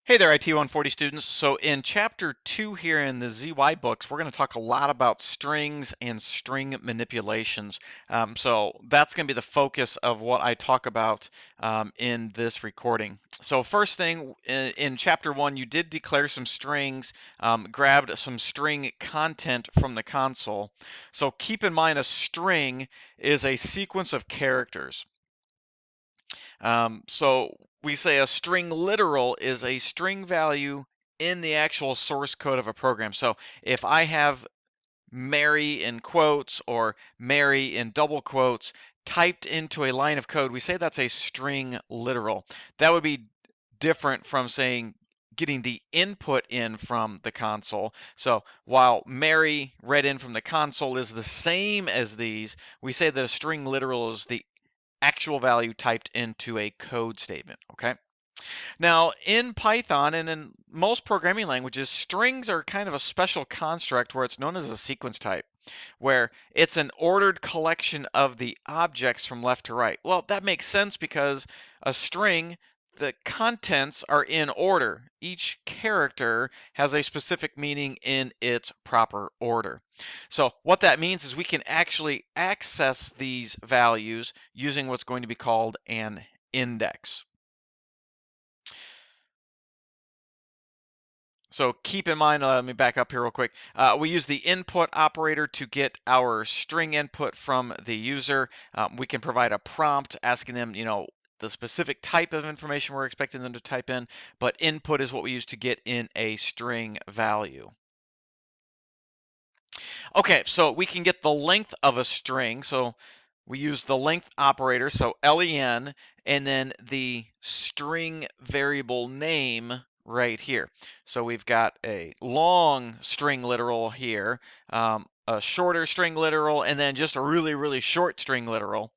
Hey there, IT 140 students. So in chapter 2 here in the zyBooks, we're going to talk a lot about strings and string manipulations. So that's going to be the focus of what I talk about in this recording. So first thing, in chapter 1, you did declare some strings, grabbed some string content from the console. So keep in mind a string is a sequence of characters. So we say a string literal is a string value in the actual source code of a program. So if I have Mary in quotes or Mary in double quotes typed into a line of code, we say that's a string literal. That would be different from saying getting the input in from the console. So while Mary read in from the console is the same as these, we say that a string literal is the actual value typed into a code statement, okay? Now, in Python and in most programming languages, strings are kind of a special construct where it's known as a sequence type, where it's an ordered collection of the objects from left to right. Well, that makes sense because a string, the contents are in order. Each character has a specific meaning in its proper order. So what that means is we can actually access these values using what's going to be called an index. So keep in mind, let me back up here real quick. We use the input operator to get our string input from the user. We can provide a prompt asking them, the specific type of information we're expecting them to type in, but input is what we use to get in a string value. Okay, so we can get the length of a string. So we use the length operator, so len, and then the string variable name right here. So we've got a long string literal here, a shorter string literal, and then just a really, really short string literal.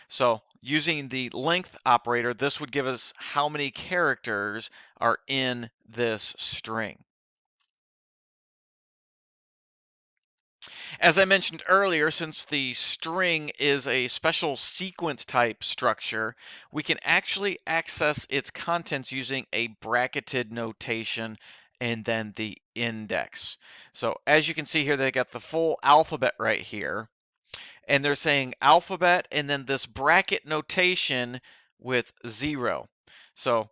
So using the length operator, this would give us how many characters are in this string. As I mentioned earlier, since the string is a special sequence type structure, we can actually access its contents using a bracketed notation and then the index. So as you can see here, they got the full alphabet right here, and they're saying alphabet and then this bracket notation with 0. So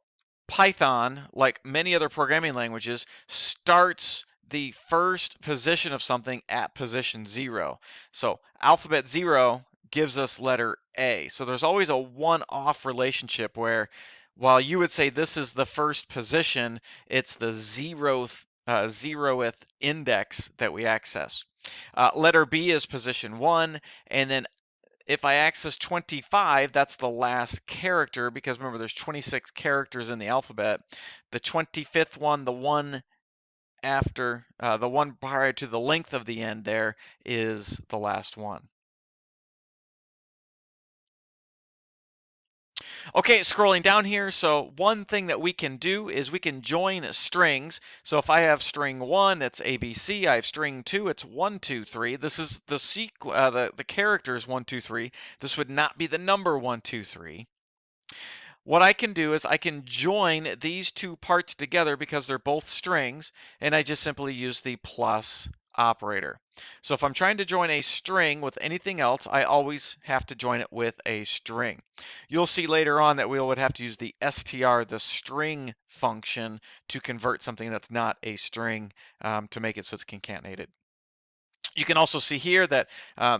Python, like many other programming languages, starts the first position of something at position 0. So alphabet 0 gives us letter A. So there's always a one-off relationship where while you would say this is the first position, it's the zeroth index that we access. Letter B is position 1, and then if I access 25, that's the last character because remember there's 26 characters in the alphabet. The 25th one, the one after, the one prior to the length of the end there is the last one. Okay, scrolling down here, so one thing that we can do is we can join strings. So if I have string 1, it's ABC. I have string 2, it's 1, 2, 3. This is the characters 1, 2, 3. This would not be the number 1, 2, 3. What I can do is I can join these two parts together because they're both strings, and I just simply use the plus operator. So if I'm trying to join a string with anything else, I always have to join it with a string. You'll see later on that we would have to use the str, the string function, to convert something that's not a string to make it so it's concatenated. You can also see here that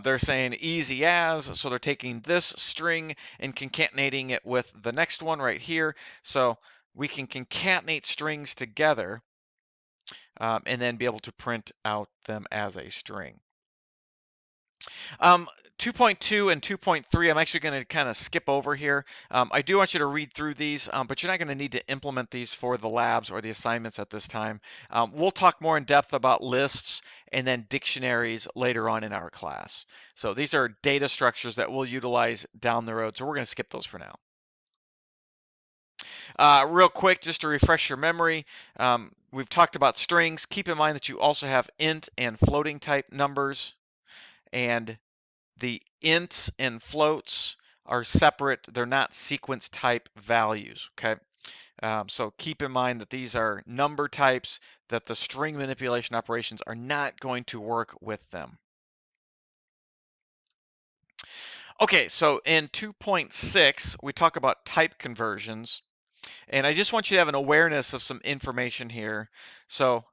they're saying easy as, so they're taking this string and concatenating it with the next one right here. So we can concatenate strings together and then be able to print out them as a string. 2.2 and 2.3, I'm actually going to kind of skip over here. I do want you to read through these, but you're not going to need to implement these for the labs or the assignments at this time. We'll talk more in depth about lists and then dictionaries later on in our class. So these are data structures that we'll utilize down the road, so we're going to skip those for now. Real quick, just to refresh your memory, we've talked about strings. Keep in mind that you also have int and floating type numbers, and the ints and floats are separate. They're not sequence type values, okay? So keep in mind that these are number types, that the string manipulation operations are not going to work with them. Okay, so in 2.6, we talk about type conversions, and I just want you to have an awareness of some information here. So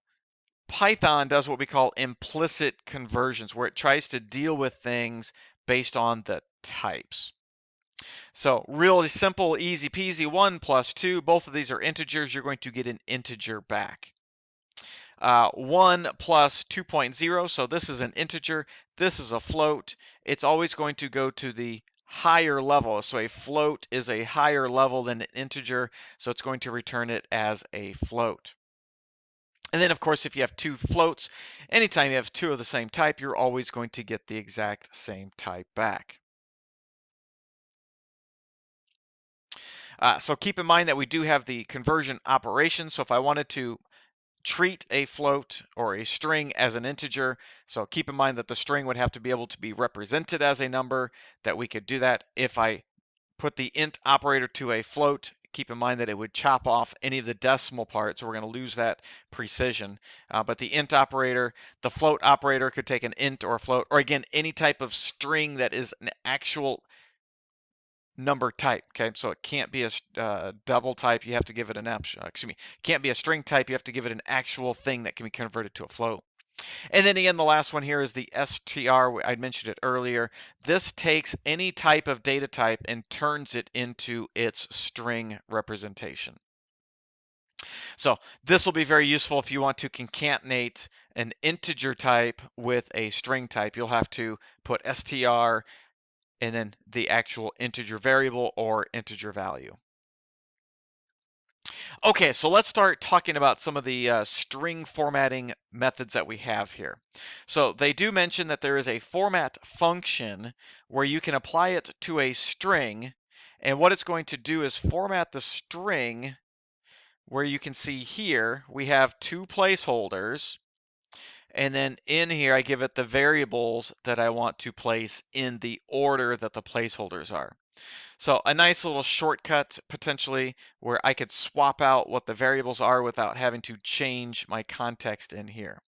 Python does what we call implicit conversions, where it tries to deal with things based on the types. So really simple, easy peasy, 1 plus 2, both of these are integers, you're going to get an integer back. 1 plus 2.0, so this is an integer, this is a float. It's always going to go to the higher level. So a float is a higher level than an integer, so it's going to return it as a float. And then, of course, if you have two floats, anytime you have two of the same type, you're always going to get the exact same type back. So keep in mind that we do have the conversion operation. So if I wanted to treat a float or a string as an integer, so keep in mind that the string would have to be able to be represented as a number, that we could do that. If I put the int operator to a float, keep in mind that it would chop off any of the decimal parts, so we're going to lose that precision. But the int operator, the float operator could take an int or a float, or again, any type of string that is an actual number type. Okay, so it can't be a double type. You have to give it an excuse me. Can't be a string type. You have to give it an actual thing that can be converted to a float. And then again, the last one here is the str. I mentioned it earlier. This takes any type of data type and turns it into its string representation. So this will be very useful if you want to concatenate an integer type with a string type. You'll have to put str and then the actual integer variable or integer value. Okay, so let's start talking about some of the string formatting methods that we have here. So they do mention that there is a format function where you can apply it to a string, and what it's going to do is format the string where you can see here we have two placeholders, and then in here I give it the variables that I want to place in the order that the placeholders are. So a nice little shortcut potentially where I could swap out what the variables are without having to change my context in here.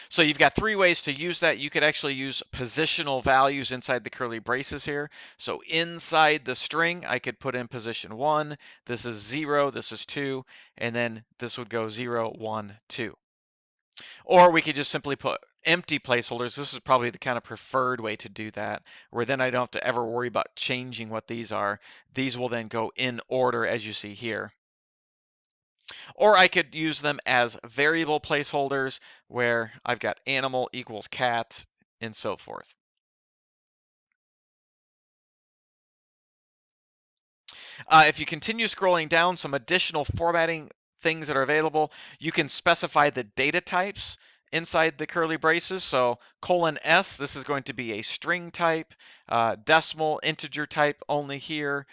So you've got three ways to use that. You could actually use positional values inside the curly braces here. So inside the string, I could put in position 1, this is 0, this is 2, and then this would go 0, 1, 2. Or we could just simply put empty placeholders. This is probably the kind of preferred way to do that, where then I don't have to ever worry about changing what these are. These will then go in order as you see here. Or I could use them as variable placeholders where I've got animal equals cat and so forth. If you continue scrolling down, some additional formatting things that are available, you can specify the data types inside the curly braces. So :s, this is going to be a string type, decimal, integer type only here.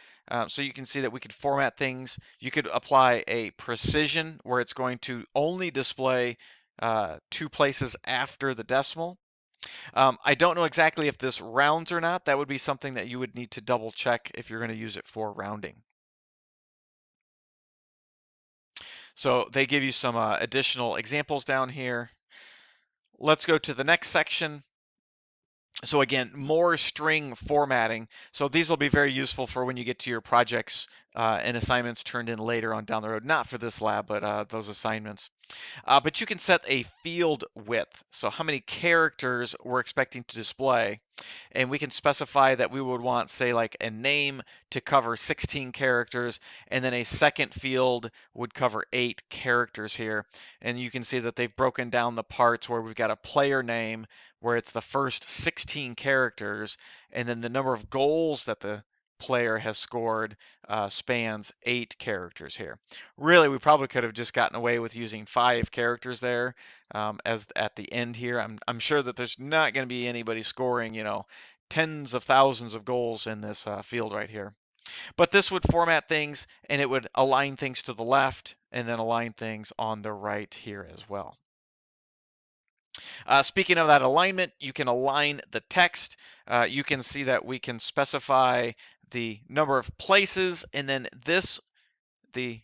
So you can see that we could format things. You could apply a precision where it's going to only display two places after the decimal. I don't know exactly if this rounds or not. That would be something that you would need to double check if you're going to use it for rounding. So they give you some additional examples down here. Let's go to the next section. So again, more string formatting. So these will be very useful for when you get to your projects and assignments turned in later on down the road. Not for this lab, but those assignments. But you can set a field width. So how many characters we're expecting to display. And we can specify that we would want, say, like a name to cover 16 characters, and then a second field would cover 8 characters here. And you can see that they've broken down the parts where we've got a player name where it's the first 16 characters, and then the number of goals that the player has scored spans 8 characters here. Really, we probably could have just gotten away with using 5 characters there as at the end here. I'm sure that there's not going to be anybody scoring, tens of thousands of goals in this field right here. But this would format things and it would align things to the left and then align things on the right here as well. Speaking of that alignment, you can align the text. You can see that we can specify the number of places, and then this, the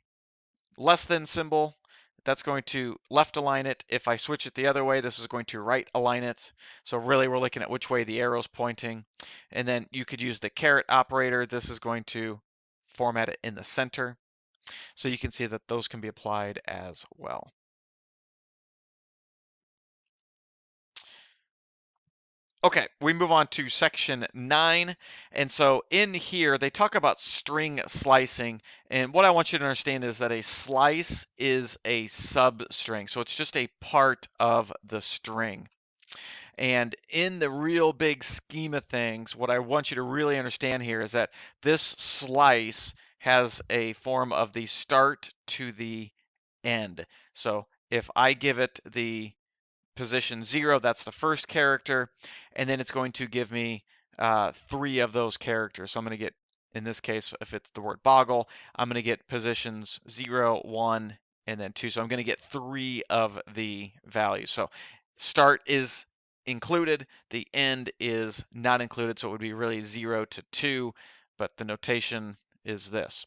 less than symbol, that's going to left align it. If I switch it the other way, this is going to right align it. So really we're looking at which way the arrow's pointing. And then you could use the caret operator. This is going to format it in the center. So you can see that those can be applied as well. Okay, we move on to section 9. And so in here, they talk about string slicing. And what I want you to understand is that a slice is a substring. So it's just a part of the string. And in the real big scheme of things, what I want you to really understand here is that this slice has a form of the start to the end. So if I give it the position 0, that's the first character, and then it's going to give me 3 of those characters. So I'm going to get, in this case, if it's the word boggle, I'm going to get positions 0, 1, and then 2. So I'm going to get 3 of the values. So start is included, the end is not included, so it would be really 0 to 2, but the notation is this.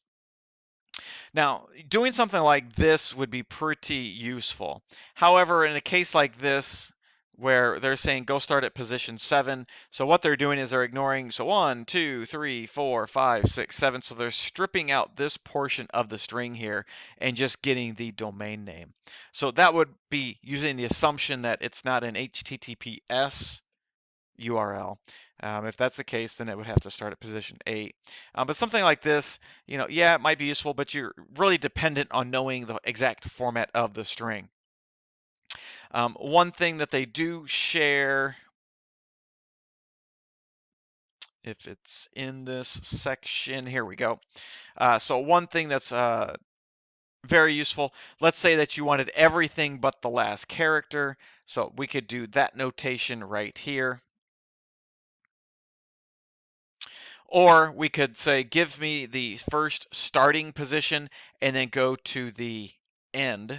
Now, doing something like this would be pretty useful. However, in a case like this, where they're saying go start at position 7, so what they're doing is they're ignoring, so 1, 2, 3, 4, 5, 6, 7, so they're stripping out this portion of the string here and just getting the domain name. So that would be using the assumption that it's not an HTTPS URL. If that's the case, then it would have to start at position 8. But something like this, yeah, it might be useful, but you're really dependent on knowing the exact format of the string. One thing that they do share, if it's in this section, here we go. So one thing that's very useful, let's say that you wanted everything but the last character. So we could do that notation right here. Or we could say, give me the first starting position and then go to the end.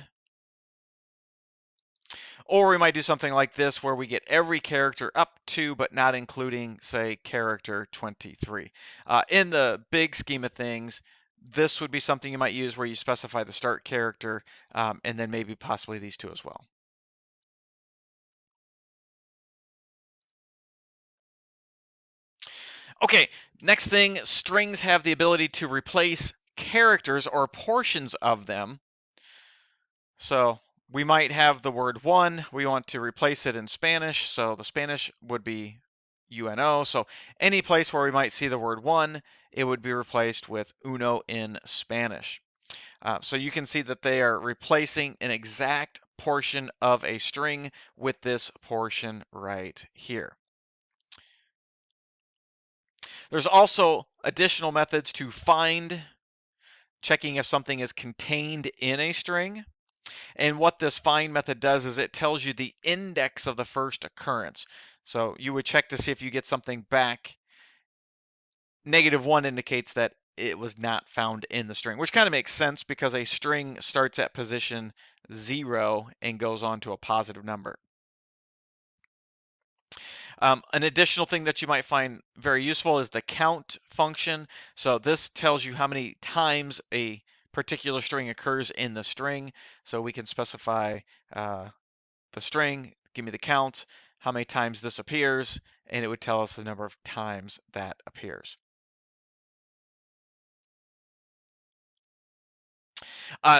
Or we might do something like this where we get every character up to, but not including, say, character 23. In the big scheme of things, this would be something you might use where you specify the start character and then maybe possibly these two as well. Okay, next thing, strings have the ability to replace characters or portions of them. So we might have the word one, we want to replace it in Spanish, so the Spanish would be UNO. So any place where we might see the word one, it would be replaced with uno in Spanish. So you can see that they are replacing an exact portion of a string with this portion right here. There's also additional methods to find, checking if something is contained in a string. And what this find method does is it tells you the index of the first occurrence. So you would check to see if you get something back. -1 indicates that it was not found in the string, which kind of makes sense because a string starts at position 0 and goes on to a positive number. An additional thing that you might find very useful is the count function. So this tells you how many times a particular string occurs in the string. So we can specify the string, give me the count, how many times this appears, and it would tell us the number of times that appears.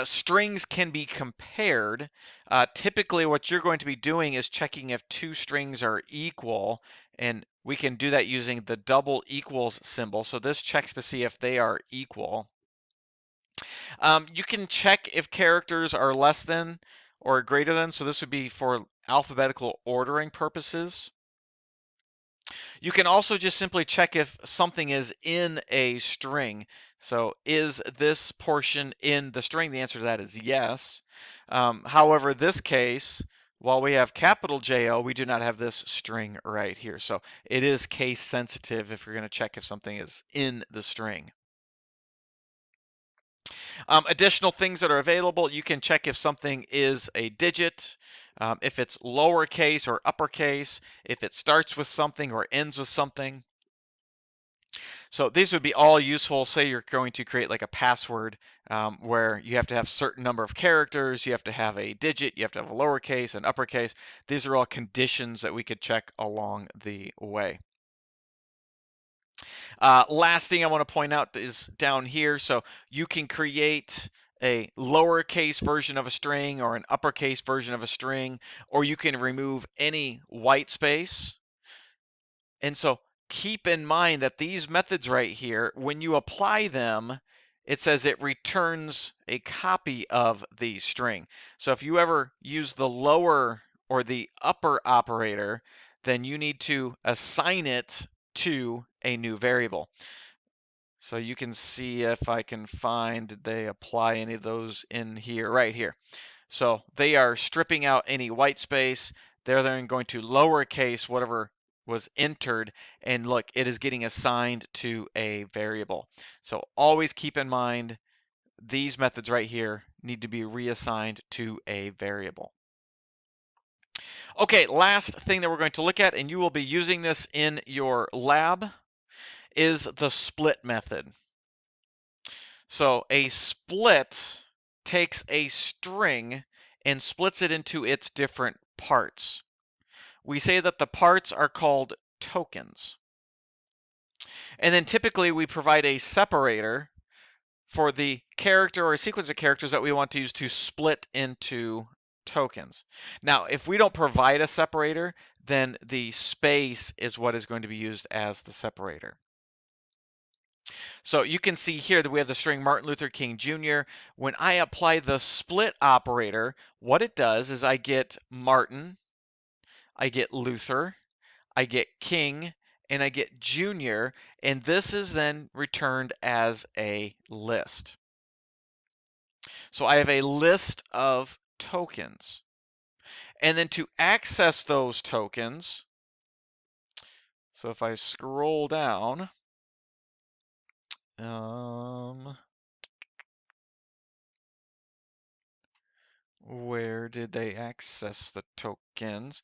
Strings can be compared. Typically, what you're going to be doing is checking if two strings are equal, and we can do that using the double equals symbol. So this checks to see if they are equal. You can check if characters are less than or greater than. So this would be for alphabetical ordering purposes. You can also just simply check if something is in a string. So is this portion in the string? The answer to that is yes. However, this case, while we have capital J-O, we do not have this string right here. So it is case sensitive if you're going to check if something is in the string. Additional things that are available, you can check if something is a digit, if it's lowercase or uppercase, if it starts with something or ends with something. So these would be all useful. Say you're going to create like a password where you have to have a certain number of characters, you have to have a digit, you have to have a lowercase and uppercase. These are all conditions that we could check along the way. Last thing I want to point out is down here. So you can create a lowercase version of a string or an uppercase version of a string, or you can remove any white space. And so keep in mind that these methods right here, when you apply them, it says it returns a copy of the string. So if you ever use the lower or the upper operator, then you need to assign it to a new variable. So you can see if I can find, did they apply any of those in here, right here. So they are stripping out any white space. They're then going to lowercase whatever was entered, and look, it is getting assigned to a variable. So always keep in mind these methods right here need to be reassigned to a variable. Okay, last thing that we're going to look at, and you will be using this in your lab, is the split method. So a split takes a string and splits it into its different parts. We say that the parts are called tokens. And then typically we provide a separator for the character or a sequence of characters that we want to use to split into tokens. Now, if we don't provide a separator, then the space is what is going to be used as the separator. So you can see here that we have the string Martin Luther King Jr. When I apply the split operator, what it does is I get Martin, I get Luther, I get King, and I get Jr., and this is then returned as a list. So I have a list of tokens. And then to access those tokens, so if I scroll down, where did they access the tokens?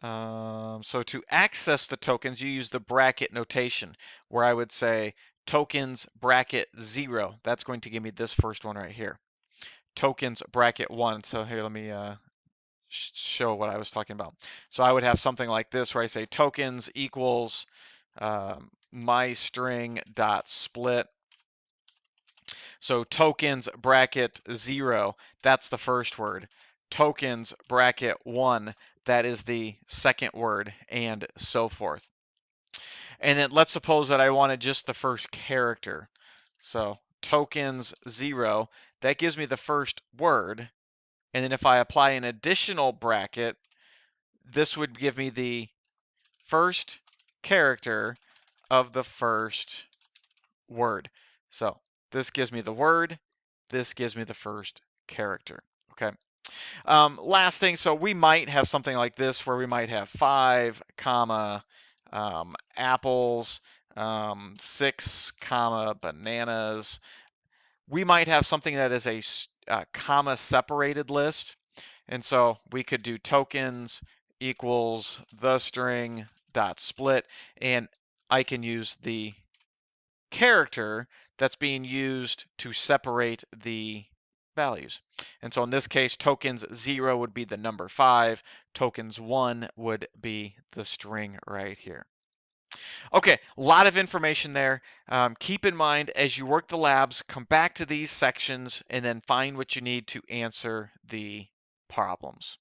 So to access the tokens, you use the bracket notation, where I would say tokens bracket 0. That's going to give me this first one right here. Tokens bracket 1. So here, let me show what I was talking about. So I would have something like this, where I say tokens equals my string dot split. So tokens bracket 0, that's the first word. Tokens bracket 1, that is the second word, and so forth. And then let's suppose that I wanted just the first character. So tokens 0, that gives me the first word. And then if I apply an additional bracket, this would give me the first character of the first word. So this gives me the word, this gives me the first character, okay? Last thing, so we might have something like this where we might have 5, comma, apples, 6, comma, bananas. We might have something that is a comma separated list. And so we could do tokens equals the string dot split, and I can use the character that's being used to separate the values. And so in this case, tokens 0 would be the number 5, tokens 1 would be the string right here. Okay, a lot of information there. Keep in mind as you work the labs, come back to these sections and then find what you need to answer the problems.